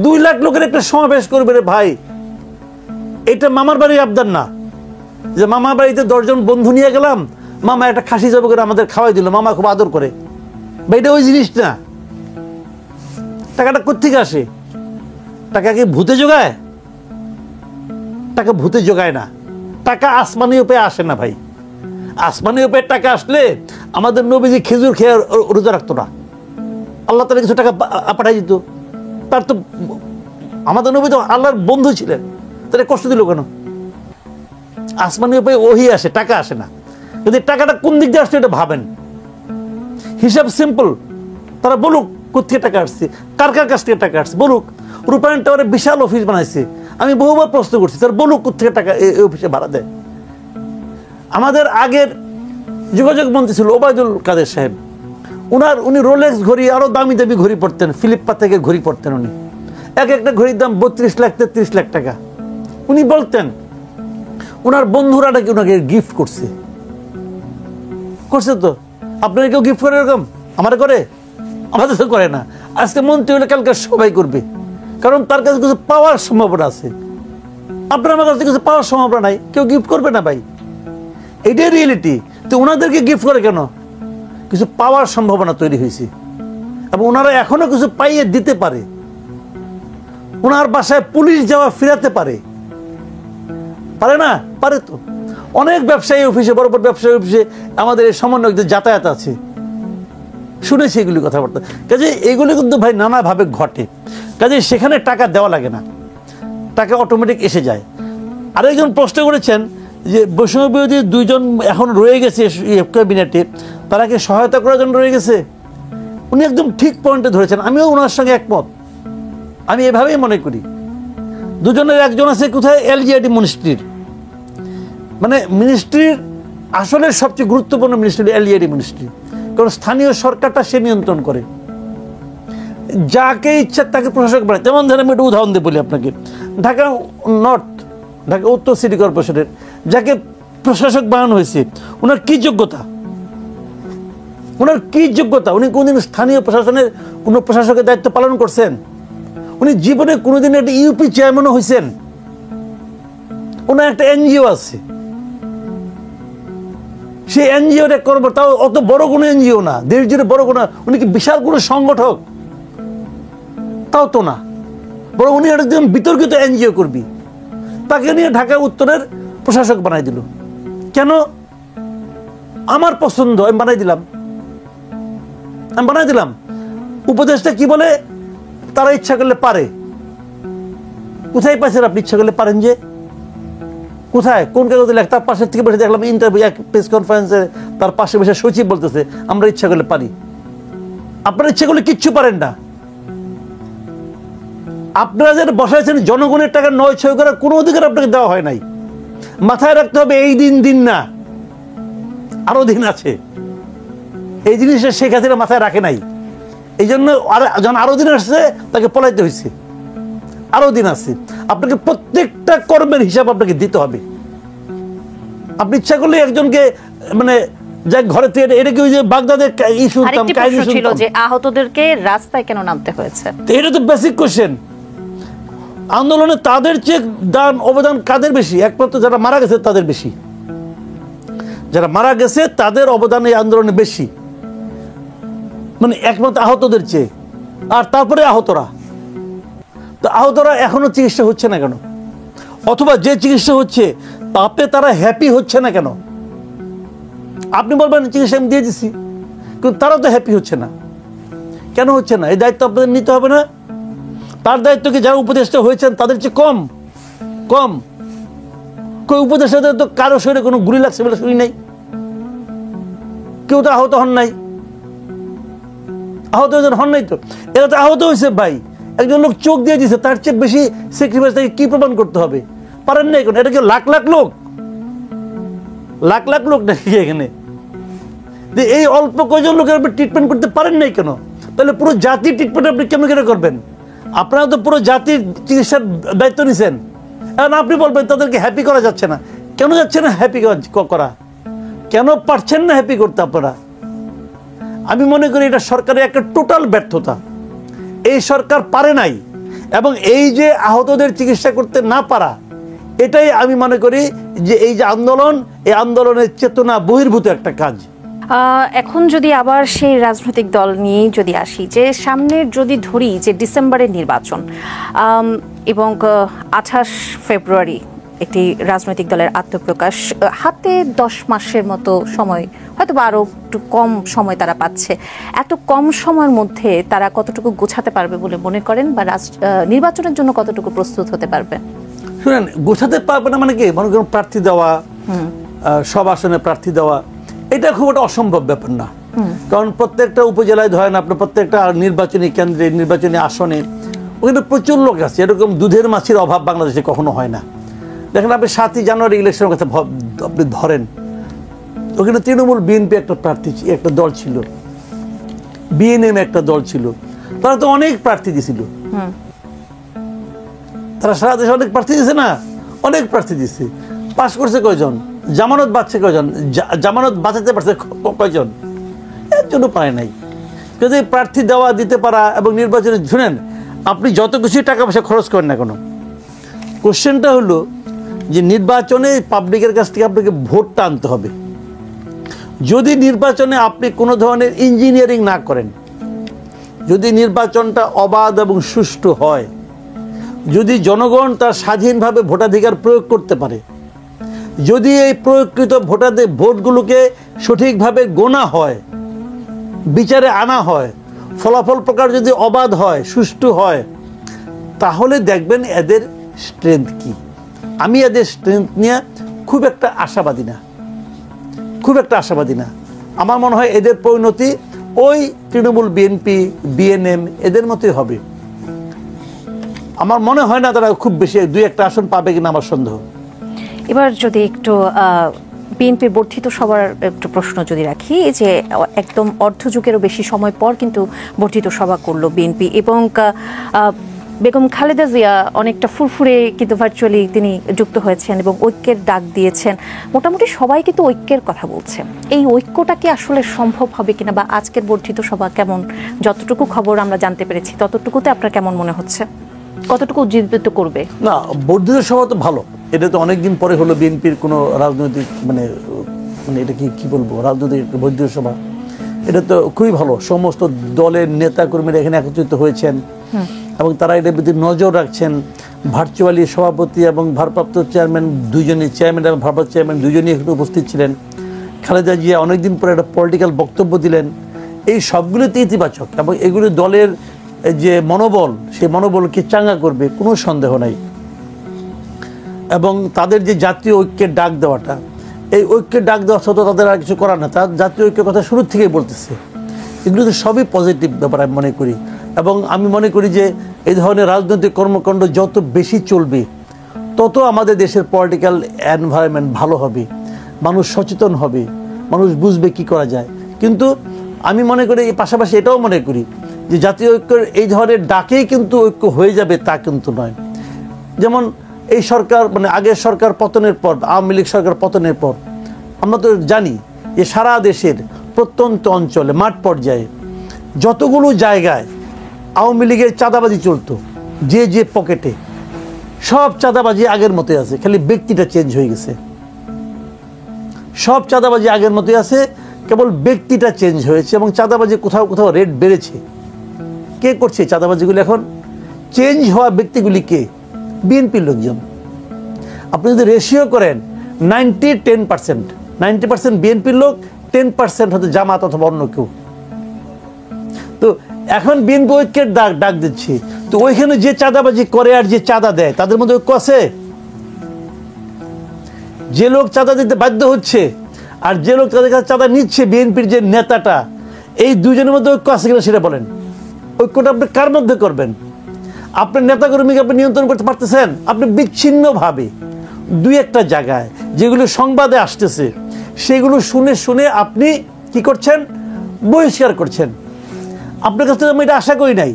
2 লাখ লোকের একটা সমাবেশ করবে রে ভাই, এটা মামার বাড়ির আবদার না যে মামার বাড়িতে 10 জন বন্ধু নিয়ে গেলাম, মামা একটা খাসি জবাই করে আমাদের খাওয়াই দিল, মামা খুব আদর করে। ভাই এটা ওই জিনিস না। টাকাটা কোত্থেকে আসে? টাকা কি ভূতে জোগায়? টাকা ভূতে জোগায় না। টাকা আসমানি উপায়ে আসে না ভাই। আসমানি উপায়ে টাকা আসলে আমাদের নবীজি খেজুর খেয়ে রোজা রাখতো না, আল্লাহ তাআলা কিছু টাকা পাঠাই দিত। তার তো আমাদের নবী তো আল্লাহর বন্ধু ছিলেন, তাহলে কষ্ট দিল কেন? আসমানি উপায়ে ওহি আসে, টাকা আসে না। যদি টাকাটা কোন দিক দিয়ে আসছে এটা ভাবেন। হিসাব সিম্পল। তারা বলুক কোথেকে টাকা আসছে, কার কার কাছ থেকে টাকা আসছে বলুক। রূপায়ণ টাওয়ারে বিশাল অফিস বানাইছে, আমি বহুবার প্রশ্ন করছি তার বলুক কোথেকে টাকা এই অফিসে ভাড়া দেয়। আমাদের আগের যোগাযোগ মন্ত্রী ছিল ওবায়দুল কাদের সাহেব, উনি রোলেক্স ঘড়ি আরো দামি দামি ঘড়ি পড়তেন, ফিলিপ্পা থেকে ঘড়ি পড়তেন। উনি একটা ঘড়ির দাম 32 লাখ 33 লাখ টাকা। উনি বলতেন ওনার বন্ধুরা নাকি ওনাকে গিফট করছে তো। আপনারা কেউ গিফট করে এরকম? আমার করে? আমাদের তো করে না। আজকে মন্ত্রী হলে কালকে সবাই করবে, কারণ তার কাছে কিছু পাওয়ার সম্ভাবনা আছে। আপনার আমার কাছে কিছু পাওয়ার সম্ভাবনা নাই, কেউ গিফট করবে না ভাই, এটাই রিয়েলিটি। তো ওনাদেরকে গিফট করে কেন? কিছু পাওয়ার সম্ভাবনা তৈরি হয়েছে এবং ওনারা এখনো কিছু পাইয়ে দিতে পারে। ওনার বাসায় পুলিশ যাওয়া ফিরাতে পারে না? পারে তো। অনেক ব্যবসায়ী অফিসে, বড় বড় ব্যবসায়ী অফিসে আমাদের এই সমন্বয়কদের যাতায়াত আছে, শুনেছি এগুলি কথাবার্তা। কাজে এগুলি কিন্তু ভাই নানাভাবে ঘটে। কাজে সেখানে টাকা দেওয়া লাগে না, টাকা অটোমেটিক এসে যায়। আরেকজন প্রশ্ন করেছেন যে বৈষম্য বিরোধী 2 জন এখন রয়ে গেছে ক্যাবিনেটে, তারা কি সহায়তা করার জন্য রয়ে গেছে? উনি একদম ঠিক পয়েন্টে ধরেছেন, আমিও ওনার সঙ্গে একমত। আমি এভাবেই মনে করি। 2 জনের একজন আছে কোথায়? এলজিআইডি মিনিস্ট্রির, মানে মিনিস্ট্রির আসলে সবচেয়ে গুরুত্বপূর্ণ মিনিস্ট্রি এলজিআইডি মিনিস্ট্রি, কারণ স্থানীয় সরকারটা সে নিয়ন্ত্রণ করে, যাকে ইচ্ছা তাকে প্রশাসক বানায়। যেমন ধরেন আমি একটা উদাহরণ দিয়ে বলি আপনাকে, ঢাকা উত্তর সিটি কর্পোরেশনের যাকে প্রশাসক বানানো হয়েছে, ওনার কি যোগ্যতা? উনি কোনদিন স্থানীয় প্রশাসনের কোন প্রশাসকের দায়িত্ব পালন করছেন? উনি জীবনে কোনোদিন একটা ইউপি চেয়ারম্যানও হয়েছেন? ওনার একটা এনজিও আছে, সেই এনজিওর করবো, তাও অত বড় কোনো এনজিও না, দেশ জুড়ে বড় কোনো, উনি কি বিশাল কোনো সংগঠক? তাও তো না, বড় উনি একদম বিতর্কিত এনজিও করবি, তাকে নিয়ে ঢাকা উত্তরের প্রশাসক বানাই দিল। কেন? আমার পছন্দ, আমি বানাই দিলাম। উপদেশটা কি বলে? তারা ইচ্ছা করলে পারে। কোথায় পাইছেন আপনি ইচ্ছা করলে পারেন? যে কোথায়, কোন কাগজে লেখ? তার পাশের থেকে বসে দেখলাম ইন্টারভিউ, এক প্রেস কনফারেন্সে তার পাশে বসে সচিব বলতেছে আমরা ইচ্ছা করলে পারি। আপনারা ইচ্ছা করলে কিচ্ছু পারেন না। আপনারা যারা বসাইছেন জনগণের টাকা 9-6 করার কোনো অধিকার আপনাকে দেওয়া হয় নাই। মাথায় রাখতে হবে এই দিন না, আরো দিন আছে। এই জিনিসটা শেখ হাসিনা মাথায় রাখে নাই, এই জন্য যখন আরো দিন আসছে তাকে পলাইতে হয়েছে। আরো দিন আছে, আপনাকে প্রত্যেকটা কর্মের হিসাব আপনাকে দিতে হবে। আপনি ইচ্ছা করলে একজনকে মানে যাক ঘরে থেকে, এটা কি ওই যে বাগদাদের ইস্যু ছিল যে আহতদেরকে রাস্তায় কেন নামতে হয়েছে, এটা তো বেসিক কোশ্চেন। আন্দোলনে তাদের চেয়ে অবদান কাদের বেশি? একমাত্র যারা মারা গেছে তাদের বেশি। যারা মারা গেছে তাদের অবদান এই আন্দোলনে বেশি, মানে একমাত্র আহতদের চেয়ে। আর তারপরে আহতরা, তো আহতরা এখনো চিকিৎসা হচ্ছে না কেন? অথবা যে চিকিৎসা হচ্ছে তাতে তারা হ্যাপি হচ্ছে না কেন? আপনি বলবেন চিকিৎসা আমি দিয়ে দিচ্ছি, কিন্তু তারা তো হ্যাপি হচ্ছে না। কেন হচ্ছে না? এই দায়িত্ব আপনাদের নিতে হবে না? তার দায়িত্ব কি যারা উপদেষ্টা হয়েছেন তাদের চেয়ে কম? কই উপদেষ্টাদের তো কারো শরীরে কোনো গুলি লাগছে বলে শুনি নাই, কেউ তো আহত হন নাই। আহত হন নাই তো, এরা তো আহত হয়েছে ভাই। একজন লোক চোখ দিয়ে দিচ্ছে, তার চেয়ে বেশি স্যাক্রিফাইস তাকে কি প্রমাণ করতে হবে? পারেন না এখন? এটা কি লাখ লাখ লোক নাকি এখানে? এই অল্প কয়জন লোকের আপনি ট্রিটমেন্ট করতে পারেন নাই কেন? তাহলে পুরো জাতির ট্রিটমেন্ট আপনি কেমন করে করবেন? আপনারা তো পুরো জাতির চিকিৎসার দায়িত্ব নিছেন, এখন আপনি বলবেন তাদেরকে হ্যাপি করা যাচ্ছে না। কেন যাচ্ছে না হ্যাপি করা? কেন পারছেন না হ্যাপি করতে আপনারা? আমি মনে করি এটা সরকারের একটা টোটাল ব্যর্থতা। এই সরকার পারে নাই, এবং এই যে আহতদের চিকিৎসা করতে না পারা, এটাই আমি মনে করি যে এই যে আন্দোলন, এই আন্দোলনের চেতনা বহির্ভূত একটা কাজ। এখন যদি আবার সেই রাজনৈতিক দল নিয়ে যদি আসি, যে সামনের যদি ধরি যে ডিসেম্বরের নির্বাচন এবং 28 ফেব্রুয়ারি একটি রাজনৈতিক দলের আত্মপ্রকাশ, হাতে 10 মাসের মতো সময়, হয়তো বা আরও একটু কম সময় তারা পাচ্ছে। এত কম সময়ের মধ্যে তারা কতটুকু গোছাতে পারবে বলে মনে করেন, বা নির্বাচনের জন্য কতটুকু প্রস্তুত হতে পারবে? শুনেন, গোছাতে পারবে না মানে কি, মনে করেন প্রার্থী দেওয়া, সব আসনে প্রার্থী দেওয়া, এটা খুব একটা অসম্ভব ব্যাপার না। কারণ প্রত্যেকটা উপজেলায় ধরেন আপনার, প্রত্যেকটা নির্বাচনী কেন্দ্রে, নির্বাচনী আসনে ওখানে প্রচুর লোক আছে। এরকম দুধের মাছের অভাব বাংলাদেশে কখনো হয় না। দেখেন আপনি 7ই জানুয়ারি ইলেকশনের কথা আপনি ধরেন, ওখানে তৃণমূল বিএনপি একটা প্রার্থী, একটা দল ছিল, বিএনএম একটা দল ছিল, তারা তো অনেক প্রার্থী দিয়েছিল। তারা সারা দেশে অনেক প্রার্থী দিয়েছে না, অনেক প্রার্থী দিয়েছে। পাশ করছে কয়জন? জামানত বাঁচছে কয়জন? জামানত বাঁচাতে পারছে কয়জন? এর জন্য পায় নাই। যদি প্রার্থী দেওয়া, দিতে পারা এবং নির্বাচনে, শুনেন আপনি যত কিছু টাকা পয়সা খরচ করেন না কেন, কোশ্চেনটা হলো যে নির্বাচনে পাবলিকের কাছ থেকে আপনাকে ভোটটা আনতে হবে। যদি নির্বাচনে আপনি কোনো ধরনের ইঞ্জিনিয়ারিং না করেন, যদি নির্বাচনটা অবাধ এবং সুষ্ঠু হয়, যদি জনগণ তার স্বাধীনভাবে ভোটাধিকার প্রয়োগ করতে পারে, যদি এই প্রয়োগকৃত ভোটগুলোকে সঠিকভাবে গোনা হয়, বিচারে আনা হয়, ফলাফল প্রকার যদি অবাধ হয়, সুষ্ঠু হয়, তাহলে দেখবেন এদের স্ট্রেংথ কি। আমি এদের স্ট্রেংথ নিয়ে খুব একটা আশাবাদী না, খুব একটা আশাবাদী না। আমার মনে হয় এদের পরিণতি ওই তৃণমূল বিএনপি, বিএনএম এদের মতোই হবে। আমার মনে হয় না তারা খুব বেশি 2-1টা আসন পাবে কিনা, আমার সন্দেহ। এবার যদি একটু বিএনপি বর্ধিত সভার একটু প্রশ্ন যদি রাখি, যে একদম অর্ধযুগেরও বেশি সময় পর কিন্তু বর্ধিত সভা করলো বিএনপি, এবং বেগম খালেদা জিয়া অনেকটা ফুরফুরে কিন্তু ভার্চুয়ালি তিনি যুক্ত হয়েছেন এবং ঐক্যের ডাক দিয়েছেন। মোটামুটি সবাই কিন্তু ঐক্যের কথা বলছে। এই ঐক্যটা কি আসলে সম্ভব হবে কিনা, বা আজকের বর্ধিত সভা কেমন, যতটুকু খবর আমরা জানতে পেরেছি ততটুকুতে আপনার কেমন মনে হচ্ছে, কতটুকু উজ্জীবিত করবে? না, বর্ধিত সভা তো ভালো। এটা তো অনেকদিন পরে হলো বিএনপির কোনো রাজনৈতিক মানে এটা কি বলবো, রাজনৈতিক বর্ধিত সভা। এটা তো খুবই ভালো। সমস্ত দলের নেতা কর্মীরা এখানে একত্রিত হয়েছেন এবং তারা এটার প্রতি নজর রাখছেন। ভার্চুয়ালি সভাপতি এবং ভারপ্রাপ্ত চেয়ারম্যান দুইজনই, চেয়ারম্যান এবং ভারপ্রাপ্ত চেয়ারম্যান দুইজনই এখানে উপস্থিত ছিলেন। খালেদা জিয়া অনেকদিন পরে একটা পলিটিক্যাল বক্তব্য দিলেন। এই সবগুলোতে ইতিবাচক, এবং এগুলো দলের যে মনোবল, সেই মনোবলকে চাঙ্গা করবে, কোনো সন্দেহ নাই। এবং তাদের যে জাতীয় ঐক্যের ডাক দেওয়াটা, এই ঐক্যের ডাক দেওয়া সত্ত্বেও তাদের আর কিছু করার না, তার জাতীয় ঐক্যের কথা শুরু থেকেই বলতেছে। এগুলো তো সবই পজিটিভ ব্যাপার আমি মনে করি। এবং আমি মনে করি যে এই ধরনের রাজনৈতিক কর্মকাণ্ড যত বেশি চলবে, তত আমাদের দেশের পলিটিক্যাল এনভায়রনমেন্ট ভালো হবে, মানুষ সচেতন হবে, মানুষ বুঝবে কি করা যায়। কিন্তু আমি মনে করি এই পাশাপাশি এটাও মনে করি যে জাতীয় ঐক্যের এই ধরনের ডাকেই কিন্তু ঐক্য হয়ে যাবে তা কিন্তু নয়। যেমন এই সরকার মানে আগের সরকার পতনের পর, আওয়ামী লীগ সরকার পতনের পর আমরা তো জানি যে সারা দেশের প্রত্যন্ত অঞ্চলে, মাঠ পর্যায়ে যতগুলো জায়গায় আওয়ামী লীগের চাঁদাবাজি চলতো, যে পকেটে, সব চাঁদাবাজি আগের মতোই আছে, খালি ব্যক্তিটা চেঞ্জ হয়ে গেছে। সব চাঁদাবাজি আগের মতোই আছে, কেবল ব্যক্তিটা চেঞ্জ হয়েছে। এবং চাঁদাবাজি কোথাও কোথাও রেট বেড়েছে। কে করছে চাঁদাবাজিগুলি এখন? চেঞ্জ হওয়া ব্যক্তিগুলি কে? বিএনপির লোকজন। আপনি যদি রেশিও করেন 90% বিএনপির লোক, 10% হয়তো জামাত অথবা অন্য কেউ। তো এখন বিএনপি ঐক্যের ডাক দিচ্ছে, তো ওইখানে যে চাঁদাবাজি করে আর যে চাঁদা দেয় তাদের মধ্যে ঐক্য আছে? যে লোক চাঁদা দিতে বাধ্য হচ্ছে আর যে লোক তাদের কাছে চাঁদা নিচ্ছে, বিএনপির যে নেতাটা, এই দুজনের মধ্যে ঐক্য আছে কিনা সেটা বলেন। ঐক্যটা আপনি কার মধ্যে করবেন? আপনার নেতাকর্মীকে আপনি নিয়ন্ত্রণ করতে পারতেছেন? আপনি বিচ্ছিন্নভাবে 2-1টা জায়গায় যেগুলো সংবাদে আসতেছে সেগুলো শুনে শুনে আপনি কি করছেন? বহিষ্কার করছেন। আপনার কাছ থেকে আমি এটা আশা করি নাই।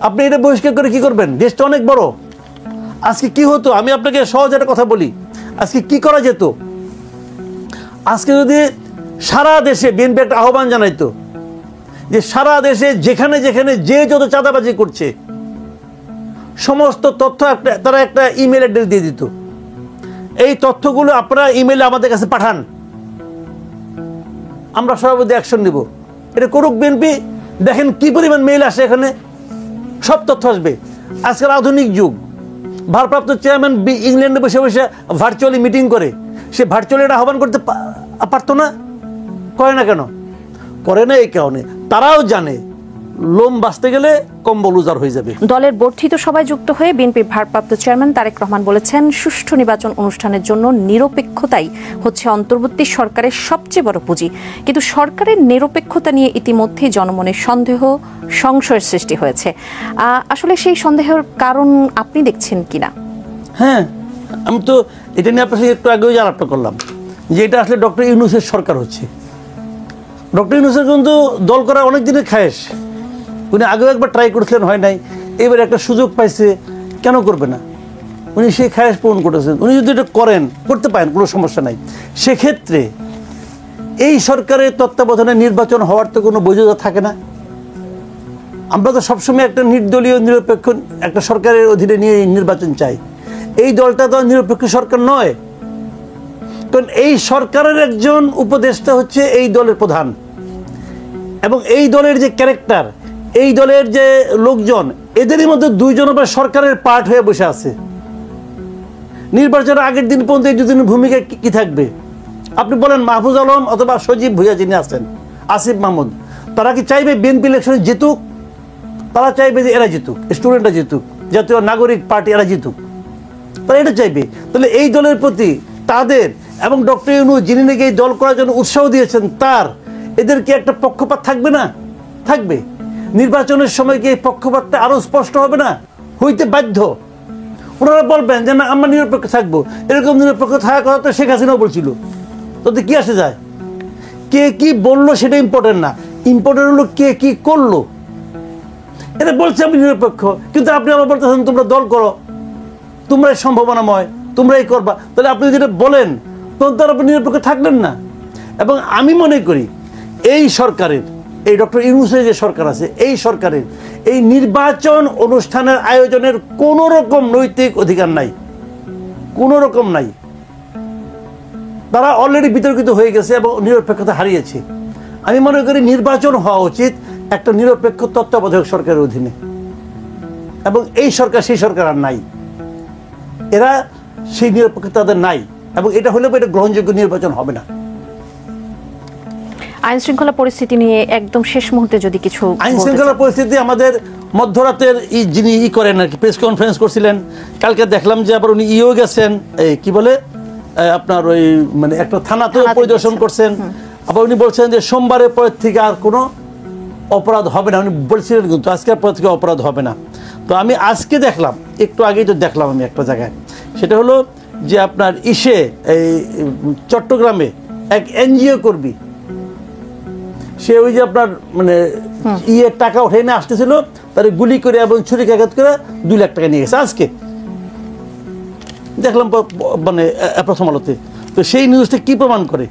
আপনি এটা বহিষ্কার করে কি করবেন? দেশটা অনেক বড়। আজকে কি হতো, আমি আপনাকে সহজ একটা কথা বলি, আজকে কি করা যেত? আজকে যদি সারা দেশে বিএনপি একটা আহ্বান জানাইতো যে সারা দেশে যেখানে যেখানে যে যত চাঁদাবাজি করছে সমস্ত তথ্য তারা একটা ইমেল অ্যাড্রেস দিয়ে দিত। এই তথ্যগুলো আপনারা ইমেলে আমাদের কাছে পাঠান, আমরা সভাপতি অ্যাকশন নিব। এটা করুক বিএনপি। দেখেন কি পরিমাণ মেইল আসে, এখানে সব তথ্য আসবে। আজকাল আধুনিক যুগ, ভারপ্রাপ্ত চেয়ারম্যান ইংল্যান্ডে বসে বসে ভার্চুয়ালি মিটিং করে, সে ভার্চুয়ালি এটা আহ্বান করতে পারতো না? করে না কেন? করে না এই কারণে তারাও জানে লোম বাঁচতে গেলে কম্বল উজাড় হয়ে যাবে। দলের বর্ধিত সভায় যুক্ত হয়ে বিএনপির ভারপ্রাপ্ত চেয়ারম্যান তারেক রহমান বলেছেন, সুষ্ঠু নির্বাচন অনুষ্ঠানের জন্য নিরপেক্ষতাই হচ্ছে অন্তর্বর্তী সরকারের সবচেয়ে বড় পুঁজি। কিন্তু সরকারের নিরপেক্ষতা নিয়ে ইতিমধ্যেই জনমনে সন্দেহ, সংশয়ের সৃষ্টি হয়েছে। আসলে সেই সন্দেহের কারণ আপনি দেখছেন কিনা? হ্যাঁ, আমি তো এটা নিয়ে আপনার সাথে একটু আগেও আলাপটা করলাম যে এটা আসলে ডক্টর ইউনূসের সরকার হচ্ছে। ডক্টর ইউনূসের কিন্তু দল করা অনেক দিনের খায়েশ, উনি আগেও একবার ট্রাই করেছিলেন, হয় নাই। এবার একটা সুযোগ পাইছে, কেন করবে না? উনি সেই খায়েশ পূরণ করেছেন। উনি যদি এটা করতে পারেন, কোনো সমস্যা নাই। সেক্ষেত্রে এই সরকারের তত্ত্বাবধানে নির্বাচন হওয়ার তো কোনো বৈধতা থাকে না। আমরা তো সবসময় একটা নির্দলীয় নিরপেক্ষ একটা সরকারের অধীনে নিয়ে নির্বাচন চাই। এই দলটা তো নিরপেক্ষ সরকার নয়, কারণ এই সরকারের একজন উপদেষ্টা হচ্ছে এই দলের প্রধান, এবং এই দলের যে ক্যারেক্টার, এই দলের যে লোকজন, এদেরই মধ্যে দুইজন আবার সরকারের পার্ট হয়ে বসে আছে। নির্বাচনের আগের দিন পর্যন্ত এই দুদিনের ভূমিকা কি থাকবে? আপনি বলেন মাহফুজ আলম অথবা সজীব ভুইয়া যিনি আছেন, আসিফ মাহমুদ, তারা কি চাইবে বিএনপি ইলেকশনে জিতুক? তারা চাইবে যে এরা জিতুক, স্টুডেন্টরা জিতুক, জাতীয় নাগরিক পার্টি এরা জিতুক, তারা এটা চাইবে। তাহলে এই দলের প্রতি তাদের এবং ডক্টর ইউনূস যিনি নাকি এই দল করার জন্য উৎসাহ দিয়েছেন, তার এদের কি একটা পক্ষপাত থাকবে না? থাকবে। নির্বাচনের সময় কি এই পক্ষপাতটা আরো স্পষ্ট হবে না? হইতে বাধ্য। ওনারা বলবেন যে না, আমরা নিরপেক্ষ থাকবো। এরকম নিরপেক্ষ থাকার কথা তো শেখ হাসিনাও বলছিল। তাতে কি আসে যায়? কে কি বললো সেটা ইম্পর্টেন্ট না, ইম্পর্টেন্ট হলো কে কি করলো। এটা বলছে আমি নিরপেক্ষ, কিন্তু আপনি আবার বলতেছেন তোমরা দল করো, তোমরাই সম্ভাবনাময়, তোমরাই করবা। তাহলে আপনি যেটা বলেন তখন তার আপনি নিরপেক্ষ থাকলেন না। এবং আমি মনে করি এই সরকারের, এই ডক্টর ইউনূসের যে সরকার আছে, এই সরকারের এই নির্বাচন অনুষ্ঠানের আয়োজনের কোনো রকম নৈতিক অধিকার নাই, কোনো রকম নাই। তারা অলরেডি বিতর্কিত হয়ে গেছে এবং নিরপেক্ষতা হারিয়েছে। আমি মনে করি নির্বাচন হওয়া উচিত একটা নিরপেক্ষ তত্ত্বাবধায়ক সরকারের অধীনে, এবং এই সরকার সেই সরকার আর নাই। এরা সেই নিরপেক্ষতা তাদের নাই, এবং এটা হলে এটা গ্রহণযোগ্য নির্বাচন হবে না। আইন শৃঙ্খলা পরিস্থিতি নিয়ে একদম শেষ মুহূর্তে যদি কিছু। আইন শৃঙ্খলা পরিস্থিতি আমাদের মধ্যরাতের যিনি করেন আর কি, প্রেস কনফারেন্স করছিলেন কালকে, দেখলাম যে আবার উনি গেছেন, এই কি বলে আপনার ওই মানে একটা থানাতেও পরিদর্শন করছেন। আবার উনি বলছেন যে সোমবারের পর থেকে আর কোনো অপরাধ হবে না। উনি বলছিলেন কিন্তু আজকের পর থেকে অপরাধ হবে না। তো আমি আজকে দেখলাম, একটু আগেই তো দেখলাম আমি একটা জায়গায়, সেটা হলো যে আপনার এই চট্টগ্রামে এক এনজিও কর্মী, সে ওই যে আপনার মানে টাকা উঠে নিয়ে আসতেছিল, তার গুলি করে এবং ছুরিকাঘাত করে 2 লাখ টাকা নিয়ে গেছে আজকে, দেখলাম মানে প্রথম আলোতে। তো সেই নিউজটা কি প্রমাণ করে?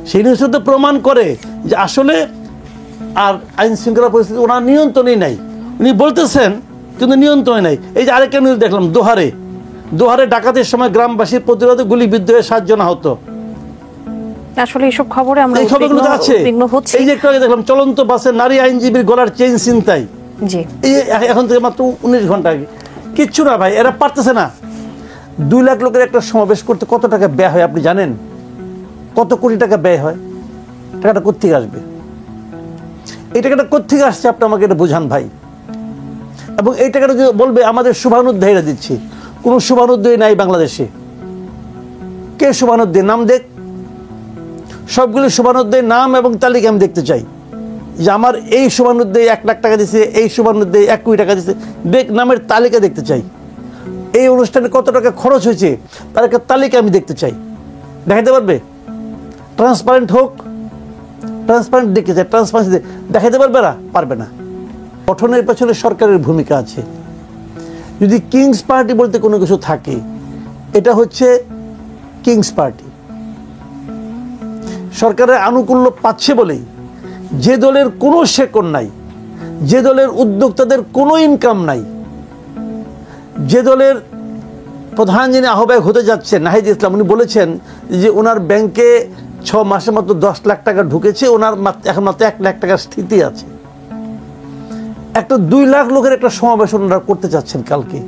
সেই নিউজটা তো প্রমাণ করে যে আসলে আর আইন শৃঙ্খলা পরিস্থিতি ওনার নিয়ন্ত্রণই নাই। উনি বলতেছেন কিন্তু নিয়ন্ত্রণে নাই। এই যে আরেকটা নিউজ দেখলাম, দোহারে ডাকাতের সময় গ্রামবাসীর প্রতিরোধে গুলিবিদ্ধ হয়ে 7 জন আহত। আসলে এইসব খবরে আমরা এই খবরগুলো তো আছে। এই যে একটু আগে দেখলাম চলন্ত বাসে নারী আইনজীবীর গলার চেইন ছিনতাই, জি, এই এখন থেকে মাত্র 19 ঘন্টা আগে। কিচ্ছু না ভাই, এরা পারতেছে না। 2 লাখ লোকের একটা সমাবেশ করতে কত টাকা ব্যয় হয় আপনি জানেন? কত কোটি টাকা ব্যয় হয়? টাকাটা কোত্থেকে আসবে? এই টাকাটা কোত্থেকে আসছে আপনি আমাকে এটা বোঝান ভাই। এবং এই টাকাটা যে বলবে আমাদের শুভানুধ্যায়ীরা দিচ্ছে, কোনো শুভানুধ্যায়ী নাই বাংলাদেশে। কে শুভানুধ্যায়ী? নাম দেখ। সবগুলো শুভানুধ্যায়ী নাম এবং তালিকা আমি দেখতে চাই, যে আমার এই শুভানুধ্যায়ী 1 লাখ টাকা দিচ্ছে, এই শুভানুধ্যায়ী 1 কোটি টাকা দিচ্ছে, নামের তালিকা দেখতে চাই। এই অনুষ্ঠানে কত টাকা খরচ হয়েছে তার একটা তালিকা আমি দেখতে চাই। দেখাতে পারবে? ট্রান্সপারেন্ট হোক, ট্রান্সপারেন্ট দেখতে চাই, ট্রান্সপারেন্সি দেখাতে পারবে না? পারবে না। গঠনের পেছনে সরকারের ভূমিকা আছে। যদি কিংস পার্টি বলতে কোনো কিছু থাকে, এটা হচ্ছে কিংস পার্টি। সরকারের আনুকূল্য পাচ্ছে বলেই যে দলের কোনো শেকড় নাই, যে দলের উদ্যোক্তাদের কোনো ইনকাম নাই, যে দলের প্রধান যিনি আহ্বায়ক হতে যাচ্ছেন নাহিদ ইসলাম, উনি বলেছেন যে ওনার ব্যাংকে 6 মাসের মতো 10 লাখ টাকা ঢুকেছে, ওনার এখন মাত্র 1 লাখ টাকার স্থিতি আছে। একটা 2 লাখ লোকের একটা সমাবেশ ওনারা করতে চাচ্ছেন কালকে।